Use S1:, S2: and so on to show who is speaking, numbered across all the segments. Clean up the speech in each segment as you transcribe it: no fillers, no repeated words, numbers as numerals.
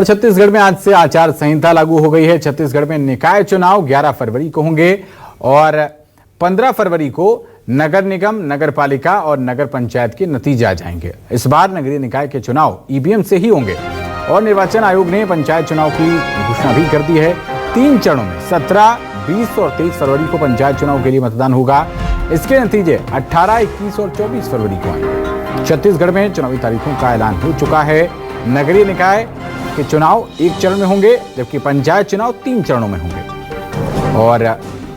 S1: और छत्तीसगढ़ में आज से आचार संहिता लागू हो गई है। छत्तीसगढ़ में निकाय चुनाव 11 फरवरी को होंगे और 15 फरवरी को नगर निगम, नगर पालिका और नगर पंचायत के नतीजे आ जाएंगे। इस बार नगरीय निकाय के चुनाव ईवीएम से ही होंगे और निर्वाचन आयोग ने पंचायत चुनाव की घोषणा भी कर दी है। 3 चरणों में 17, 20 और 23 फरवरी को पंचायत चुनाव के लिए मतदान होगा। इसके नतीजे 18, 21 और 24 फरवरी को आएंगे। छत्तीसगढ़ में चुनावी तारीखों का ऐलान हो चुका है। नगरीय निकाय के चुनाव 1 चरण में होंगे, जबकि पंचायत चुनाव 3 चरणों में होंगे और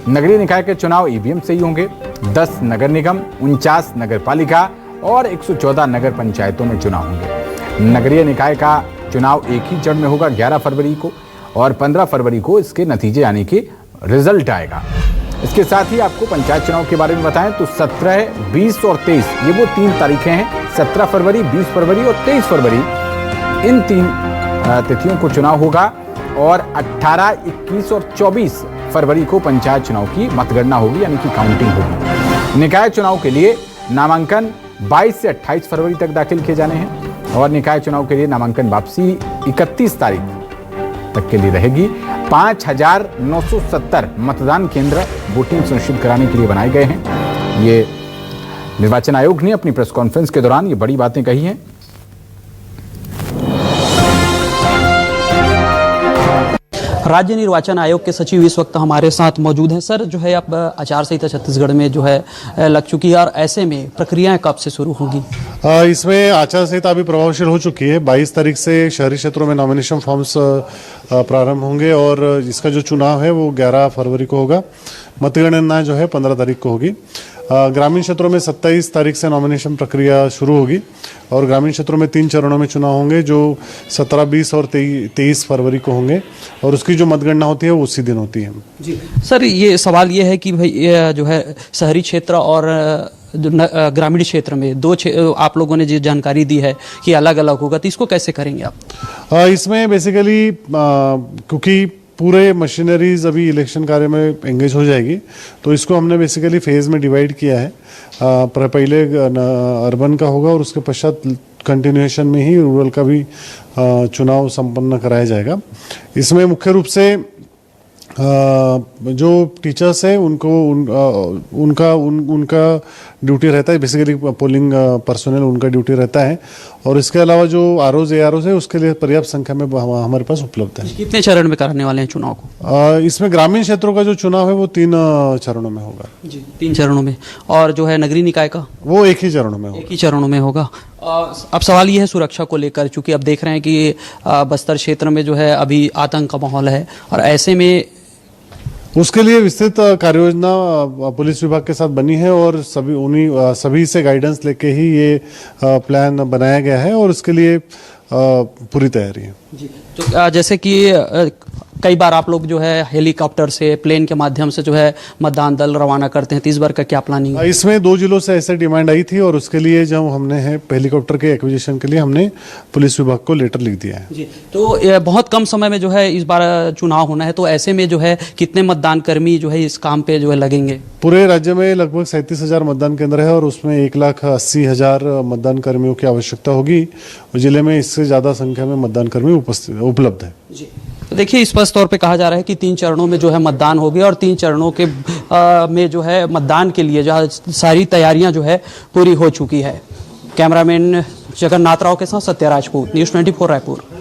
S1: नगरीय निकाय के चुनाव ईवीएम से ही होंगे। 10 नगर निगम, 49 नगर पालिका और 114 नगर पंचायतों में चुनाव होंगे। नगरीय निकाय का चुनाव एक ही चरण में होगा 11 फरवरी को और 15 फरवरी को इसके नतीजे यानी कि रिजल्ट आएगा। इसके साथ ही आपको पंचायत चुनाव के बारे में बताएं तो 17, 20 और 23 ये वो 3 तारीखें हैं। 17 फरवरी, 20 फरवरी और 23 फरवरी इन 3 तिथियों को चुनाव होगा और 18, 21 और 24 फरवरी को पंचायत चुनाव की मतगणना होगी यानी कि काउंटिंग होगी। निकाय चुनाव के लिए नामांकन 22 से 28 फरवरी तक दाखिल किए जाने हैं और निकाय चुनाव के लिए नामांकन वापसी 31 तारीख तक के लिए रहेगी। 5,970 मतदान केंद्र वोटिंग सुनिश्चित कराने के लिए बनाए गए हैं। ये निर्वाचन आयोग ने अपनी प्रेस कॉन्फ्रेंस के दौरान ये बड़ी बातें कही हैं।
S2: राज्य निर्वाचन आयोग के सचिव इस वक्त हमारे साथ मौजूद हैं। सर, जो है अब आचार संहिता छत्तीसगढ़ में जो है लग चुकी है और ऐसे में प्रक्रियाएं कब से शुरू होगी?
S3: इसमें आचार संहिता अभी प्रभावशील हो चुकी है। 22 तारीख से शहरी क्षेत्रों में नॉमिनेशन फॉर्म्स प्रारंभ होंगे और इसका जो चुनाव है वो 11 फरवरी को होगा। मतगणना जो है 15 तारीख को होगी। ग्रामीण क्षेत्रों में 27 तारीख से नॉमिनेशन प्रक्रिया शुरू होगी और ग्रामीण क्षेत्रों में 3 चरणों में चुनाव होंगे जो 17, 20 और 23 फरवरी को होंगे और उसकी जो मतगणना होती है वो उसी दिन होती है।
S2: जी सर, ये सवाल ये है कि भाई ये जो है शहरी क्षेत्र और ग्रामीण क्षेत्र में आप लोगों ने जो जानकारी दी है कि अलग अलग होगा, तो इसको कैसे करेंगे आप? इसमें
S3: बेसिकली क्योंकि पूरे मशीनरीज अभी इलेक्शन कार्य में एंगेज हो जाएगी तो इसको हमने बेसिकली फेज में डिवाइड किया है। पहले अर्बन का होगा और उसके पश्चात कंटिन्यूएशन में ही रूरल का भी चुनाव संपन्न कराया जाएगा। इसमें मुख्य रूप से जो टीचर्स हैं उनका ड्यूटी रहता है, बेसिकली पोलिंग पर्सोनल उनका ड्यूटी रहता है और इसके अलावा जो आरओज एआरओज है उसके लिए पर्याप्त संख्या में हमारे पास उपलब्ध है।
S2: कितने चरण में कराने वाले हैं चुनाव को?
S3: इसमें ग्रामीण क्षेत्रों का जो चुनाव है वो 3 चरणों में होगा।
S2: जी, 3 चरणों में। और जो है नगरीय निकाय का वो
S3: एक ही चरणों में होगा।
S2: एक ही चरणों में होगा। अब सवाल ये है सुरक्षा को लेकर, चूंकि अब देख रहे हैं कि बस्तर क्षेत्र में जो है अभी आतंक का माहौल है और ऐसे में
S3: उसके लिए विस्तृत कार्ययोजना पुलिस विभाग के साथ बनी है और सभी से गाइडेंस लेके ही ये प्लान बनाया गया है और उसके लिए पूरी तैयारी है।
S2: जी, तो जैसे कि कई बार आप लोग जो है हेलीकॉप्टर से, प्लेन के माध्यम से जो है मतदान दल रवाना करते हैं, तो इस बार का क्या प्लानिंग है?
S3: इसमें 2 जिलों से ऐसे डिमांड आई थी और उसके लिए जब हमने हेलीकॉप्टर के एक्विजिशन के लिए हमने पुलिस विभाग को लेटर लिख दिया है।
S2: जी, तो बहुत कम समय में जो है इस बार चुनाव होना है, तो ऐसे में जो है कितने मतदान कर्मी जो है इस काम पे जो है लगेंगे?
S3: पूरे राज्य में लगभग 37,000 मतदान केंद्र है और उसमें 1,80,000 मतदान कर्मियों की आवश्यकता होगी। जिले में इससे ज्यादा संख्या में मतदान कर्मी उपलब्ध है।
S2: जी, तो देखिए स्पष्ट तौर पे कहा जा रहा है कि 3 चरणों में जो है मतदान होगी और 3 चरणों के में जो है मतदान के लिए जो सारी तैयारियां जो है पूरी हो चुकी है। कैमरामैन जगन्नाथ राव के साथ सत्या राजपूत, न्यूज़ 24 रायपुर।